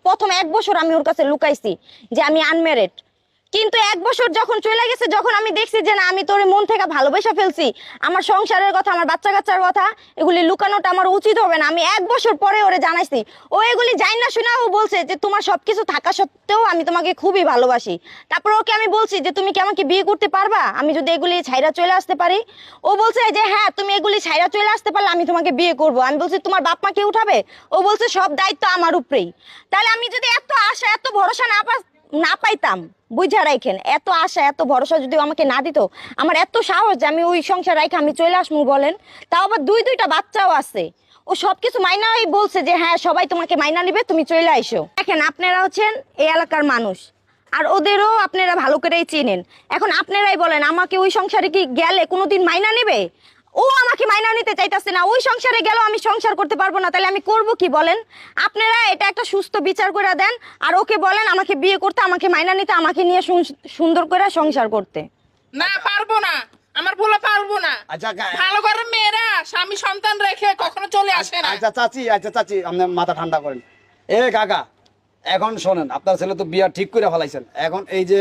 প্রথম 1 বছর আমি ওর কাছে লুকাইছি যে আমি আনম্যারিড, কিন্তু 1 বছর যখন চলে গেছে, যখন আমি দেখছি যে না আমি তোর মন থেকে ভালোবাসা ফেলছি, আমার সংসারের কথা, আমার বাচ্চা কাচ্চার কথা এগুলি লুকানোটা আমার উচিত হবে না, আমি 1 বছর পরে ওরে জানাইছি। ও এগুলি জানি না শুনে ও বলছে যে তোমার সবকিছু থাকা সত্ত্বেও আমি তোমাকে খুবই ভালোবাসি। তারপর ওকে আমি বলছি যে তুমি কি আমাকে বিয়ে করতে পারবা আমি যদি এগুলি ছাইরা চলে আসতে পারি? ও বলছে যে হ্যাঁ তুমি এগুলি ছাইরা চলে আসতে পারলে আমি তোমাকে বিয়ে করব। আমি বলছি তোমার বাপ মা কে উঠাবে? ও বলছে সব দায়িত্ব আমার উপরেই। তাহলে আমি যদি এত আশা এত ভরসা না পাইতাম, বুঝা রাখেন, এত আশা এত ভরসা যদি আমাকে না দিত, আমার এত সাহস যে আমি ওই সংসার রাখে আমি চলে আসবো বলেন? তাও আবার দুইটা বাচ্চাও আছে। ও সবকিছু মাইনাই বলছে যে হ্যাঁ সবাই তোমাকে মাইনা নিবে, তুমি চলে আইসো। দেখেন আপনারা হচ্ছেন এই এলাকার মানুষ, আর ওদেরও আপনারা ভালো করেই চিনেন। এখন আপনারাই বলেন আমাকে ওই সংসারে কি গেলে কোনোদিন মাইনা নেবে? ও আমাকে মাইনা নিতে চাইতেছে না, ওই সংসারে গেলেও আমি সংসার করতে পারবো না, তাহলে আমি করব কি বলেন? আপনারা এটা একটা সুস্থ বিচার করে দেন, আর ওকে বলেন আমাকে বিয়ে করতে, আমাকে মাইনা নিতে, আমাকে নিয়ে সুন্দর করে সংসার করতে। না পারবো না, আমার বলে পারবো না। আচ্ছা ভালো করে মেয়েরা স্বামী সন্তান রেখে কখনো চলে আসে না। আচ্ছা চাচি আপনি মাথা ঠান্ডা করেন। এ কাকা, এখন শোনেন, আপনার ছেলে তো বিয়া ঠিক করে ফেলাইছেন। এখন এই যে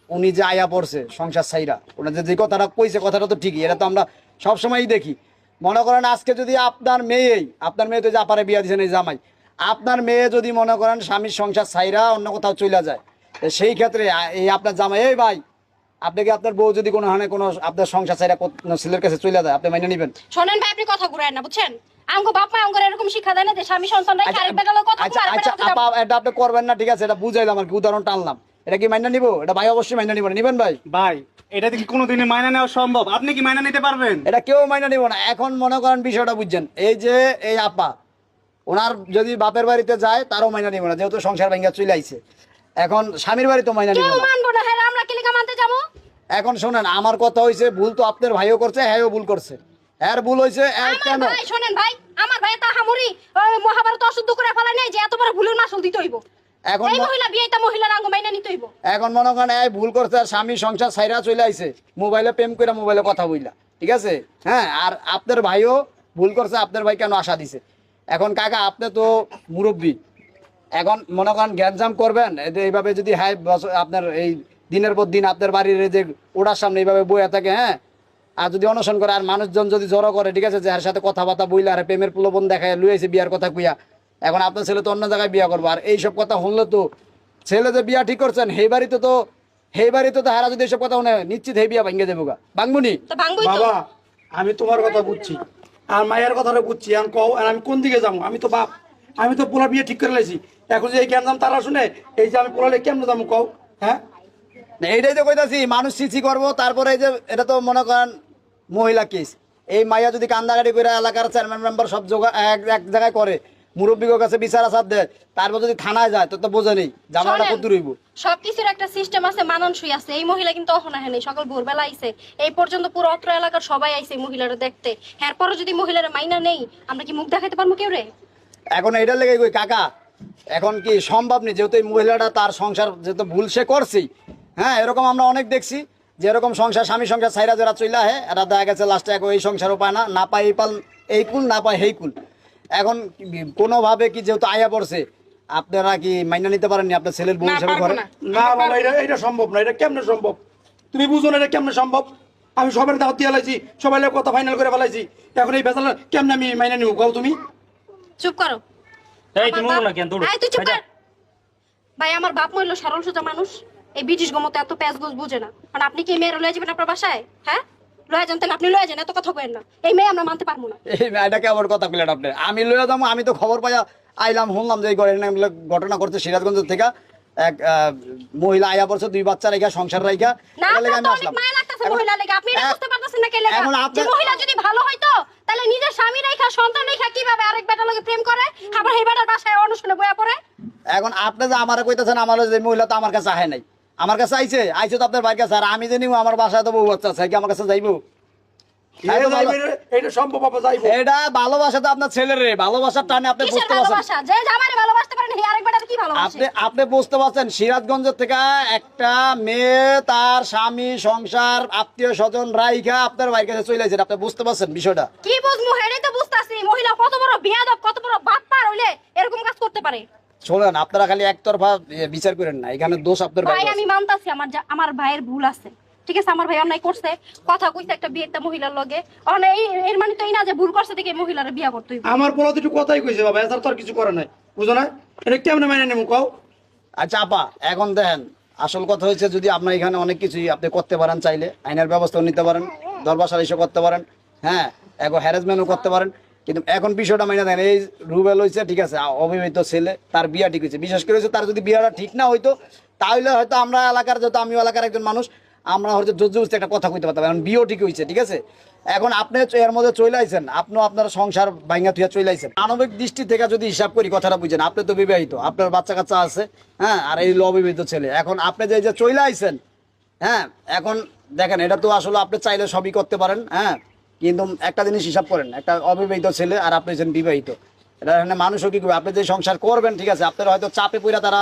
উনি যে আয়া পড়ছে সংসার সাইরা, ওনার যে কথাটা কইছে কথাটা তো ঠিকই, এটা তো আমরা সবসময়ই দেখি। মনে করেন আজকে যদি আপনার মেয়ে তো যে আপারে বিয়া দিয়েছেন এই জামাই, আপনার মেয়ে যদি মনে করেন স্বামীর সংসার সাইরা অন্য কোথাও চলে যায়, সেই ক্ষেত্রে এই আপনার জামাই, এই ভাই আপনাকে আপনার বউ যদি কোনো হানে কোনো আপনার সংসার সাইরা কোনো ছেলের কাছে চলে যায়, আপনি মাইনে নেবেন? শোনেন ভাই, আপনি কথা ঘুরায় না, বুঝছেন? আমগো বাপ মা আমগো এরকম শিক্ষা দেয় না যে স্বামী সন্তান রেখে আরেক বেটা লোক কথা আচ্ছা বলে, আরেক আচ্ছা বেটা আপা, এটা আপনি করবেন না, ঠিক আছে, এটা বুঝাইলাম আর কি, উদাহরণ টানলাম। এটা কি মাইনা নিব? এটা ভাই অবশ্যই মাইনা নিব না। নিবেন ভাই? ভাই এটা কি কোনোদিনই মাইনা নেওয়া সম্ভব? আপনি কি মাইনা নিতে পারবেন? এটা কেউ মাইনা নিব না। এখন মনে করেন বিষয়টা বুঝছেন, এই যে এই আপা ওনার যদি বাপের বাড়িতে যায় তারও মাইনা নিব না, যেহেতু সংসার ভাঙ্গা চলে আইছে। এখন স্বামীর বাড়ি তো মাইনা নিব কেউ না। মানবো না। হ্যাঁ, আমরা কি লিগা মানতে যাবো? এখন শোনেন, আমার কথা হইছে, ভুল তো আপনার ভাইও করছে, হ্যাঁও ভুল করছে। এর ভুল হইছে আমার কেন? ভাই শোনেন ভাই, আমার ভাই তা হামুরি মহাভারত অশুদ্ধ করে ফেলাই নাই যে এত বড় ভুলের মাসুল দিতে হইব। এখন এই মহিলা বিয়েটা মহিলার আঙ্গ মাইনা নিতে হইব। এখন মনে করেন এই ভুল করছে, আর স্বামী সংসার ছাইরা চলে আইছে, মোবাইলে প্রেম করে মোবাইলে কথা বইলা, ঠিক আছে? হ্যাঁ, আর আপনার ভাইও ভুল করছে, আপনার ভাই কেন আশা দিছে? এখন কাকা আপনি তো মুরব্বী, এখন মনে করেন জ্ঞানজাম করবেন এইভাবে যদি, হ্যাঁ আপনার এই দিনের পর দিন আপনার বাড়ির যে ওড়ার সামনে এইভাবে বইয়া থাকে, হ্যাঁ, আর যদি অনশন করে আর মানুষজন যদি জড়ো করে, ঠিক আছে, যে এর সাথে কথাবার্তা বইলে আর প্রেমের প্রলোভন দেখায় লুয়েছে বিয়ার কথা কুইয়া, এখন আপনার ছেলে তো অন্য জায়গায় বিয়া করবো, আর এইসব কথা শুনলে তো ছেলে যে বিয়া ঠিক করছেন সেই বাড়িতে তো হারা যদি এইসব কথা শুনে নিশ্চিত হে বিয়া ভাঙ্গে দেবো গা, ভাঙবুনি? তো ভাঙবই তো। বাবা আমি তোমার কথা বুঝছি আর মায়ের কথাটা বুঝছি, এখন কও আর আমি কোন দিকে যাবো? আমি তো বাপ, আমি তো পোলা বিয়ে ঠিক করে লাইছি। এখন যে এই জ্ঞান দাম তারা শুনে এই যে আমি পোলালে কেমন যাবো কও? হ্যাঁ, না, এইটাই তো কইতাছি, মানুষ চিচি করবো। তারপরে এই যে এটা তো মনে করেন মহিলা কেস, এই মাইয়া যদি কান্দাকাটি করে এলাকার চেয়ারম্যান মেম্বার সব এক জায়গায় করে, মুরব্বীর কাছে বিচার আসার দেয়, তারপর যদি থানায় যায় তো বোঝে নেই জামাটা কত রইব। সবকিছুর একটা সিস্টেম আছে, মানানসই আছে। এই মহিলা কিন্তু অহনা হেনে সকাল ভোরবেলা আইছে, এই পর্যন্ত পুরো অত্র এলাকার সবাই আইছে মহিলারা দেখতে। এরপরও যদি মহিলারা মাইনা নেই, আমরা কি মুখ দেখাতে পারবো কেউ রে? এখন এইটার লেগে কই কাকা, এখন কি সম্ভব নেই, যেহেতু এই মহিলাটা তার সংসার যেহেতু ভুল সে করছেই। হ্যাঁ, এরকম আমরা অনেক দেখছি যে এরকম সংসার, স্বামী সংসার ছাইরা যারা চইলা, হ্যাঁ, এরা দেখা গেছে লাস্টে এই সংসারও পায় না, না পায় এই কুল না পায় সেই কুল। এখন কোনোভাবে কি যেহেতু আয়া পড়ছে, আপনারা কি মাইনা নিতে পারেননি আপনার ছেলের বউ না, হিসাবে পারবো ঘরে? না। না বাবা এটা সম্ভব না। এটা কেমনে সম্ভব? তুমি বুঝো না এটা কেমনে সম্ভব? আমি সবার দাওয়াত দিয়ে লাইছি, সবাই কথা ফাইনাল করে ফেলাইছি, এখন এই ভেজাল কেমনে আমি মাইনে নিব কও তুমি? চুপ করো। এই তুমি আমার না বাপ- কেন দৌড়ো? এই তুই চুপ কর। ভাই আমার বাপ মইল সরল সোজা মানুষ, এই ব্রিটিশ গমতে এত প্যাঁচ গোছ বুঝে না। কারণ আপনি কি এই মেয়ের লয়ে যাবেন আপনার বাসায়? হ্যাঁ, লয়ে যান, তাহলে আপনি লয়ে যান, এত কথা কইেন না। এই মেয়ে আমরা মানতে পারবো না। এই মেয়েটাকে আবার কথা বললেন আপনি? আমি লইয়া যাবো? আমি তো খবর পাইয়া আইলাম, শুনলাম যে এই ঘটনা করছে সিরাজগঞ্জ থেকে এক মহিলা আয়া পড়ছে, 2 বাচ্চা রেখা, সংসার রেখা। না, এটা লেগে আপনার আমি তো অনেক আসলাম। মায়া লাগতেছে মহিলা লেগে। আপনি এটা বুঝতে পারতেছেন না কে লেগে? এখন যে আপনার মহিলা যদি ভালো হইতো তাহলে নিজের স্বামী রেখা সন্তান রেখা কিভাবে আরেক বেটার লগে প্রেম করে, আবার এই বেটার বাসায় অনুশীলনে বয়া পড়ে? এখন আপনি যে আমারে কইতেছেন, আমার যে মহিলা তো আমার কাছে আহে নাই, আমার কাছে আইছে তো আপনার বাড়ির কাছে। আর আমি যে নিব আমার বাসায় তো বউ বাচ্চা আছে, কি আমার কাছে যাইবো? এটা সম্ভব বাবা যাইবো? এটা ভালোবাসা তো আপনার ছেলের রে, ভালোবাসার টানে আপনি কিসের বুঝতে পারছেন? ভালোবাসা? যে জামাইরে ভালোবাসতে পারেন এই আরেক বেটার কি ভালোবাসে? আপনি বুঝতে পারছেন? সিরাজগঞ্জ থেকে একটা মেয়ে তার স্বামী সংসার আত্মীয় স্বজন রাইখা আপনার বাড়ির কাছে চলে আসেন, আপনি বুঝতে পারছেন বিষয়টা? কি বুঝমু হেডেই তো বুঝতাছি। মহিলা কত বড় বিয়াদব, কত বড় বাটপার হইলে এরকম কাজ করতে পারে। শোনেন, আপনারা খালি একতরফা বিচার করেন না, এখানে দোষ আপনার ভাই ভাইয়ের আছে। আমি মানতাছি আমার ভাইয়ের ভুল আছে, ঠিক আছে, আমার ভাই অন্যায় করছে, কথা কইছে একটা বিয়েতে মহিলার লগে, এর মানে তো এই না যে ভুল করছে দেখে মহিলার বিয়া করতে হইব। আমার পোলা দুটো কথাই কইছে বাবা, এছাড়া তো আর কিছু করে নাই, বুঝো না? এটা কেমনে মাইনে নেবো কও? আচ্ছা আপা, এখন দেখেন আসল কথা হয়েছে, যদি আপনার এখানে অনেক কিছুই আপনি করতে পারেন, চাইলে আইনের ব্যবস্থাও নিতে পারেন, দরবার সালিশও করতে পারেন, হ্যাঁ, এখন হ্যারাসমেন্টও করতে পারেন, কিন্তু এখন বিষয়টা মাইনে দেন, এই রুবেল হয়েছে ঠিক আছে, অবিবাহিত ছেলে, তার বিয়া ঠিক হয়েছে, বিশেষ করে হচ্ছে তার যদি বিয়াটা ঠিক না হইতো তাহলে হয়তো আমরা এলাকার, যেহেতু আমিও এলাকার একজন মানুষ, আমরা হয়তো জোর জবরদস্তি একটা কথা কইতে পারতাম, এখন বিয়েও ঠিক হয়েছে, ঠিক আছে। এখন আপনি এর মধ্যে চলে আইছেন, আপনিও আপনার সংসার ভাঙ্গা থুয়া চলে আইছেন, মানবিক দৃষ্টি থেকে যদি হিসাব করি কথাটা বুঝেন, আপনি তো বিবাহিত, আপনার বাচ্চা কাচ্চা আছে, হ্যাঁ, আর এই অবিবাহিত ছেলে, এখন আপনি যে চলে আইছেন, হ্যাঁ, এখন দেখেন এটা তো আসলে আপনি চাইলে সবই করতে পারেন, হ্যাঁ, কিন্তু একটা জিনিস হিসাব করেন, একটা অবিবাহিত ছেলে আর আপনি হচ্ছেন বিবাহিত, এটা মানুষও কি করবে, আপনি যে সংসার করবেন ঠিক আছে, আপনার হয়তো চাপে পড়ে তারা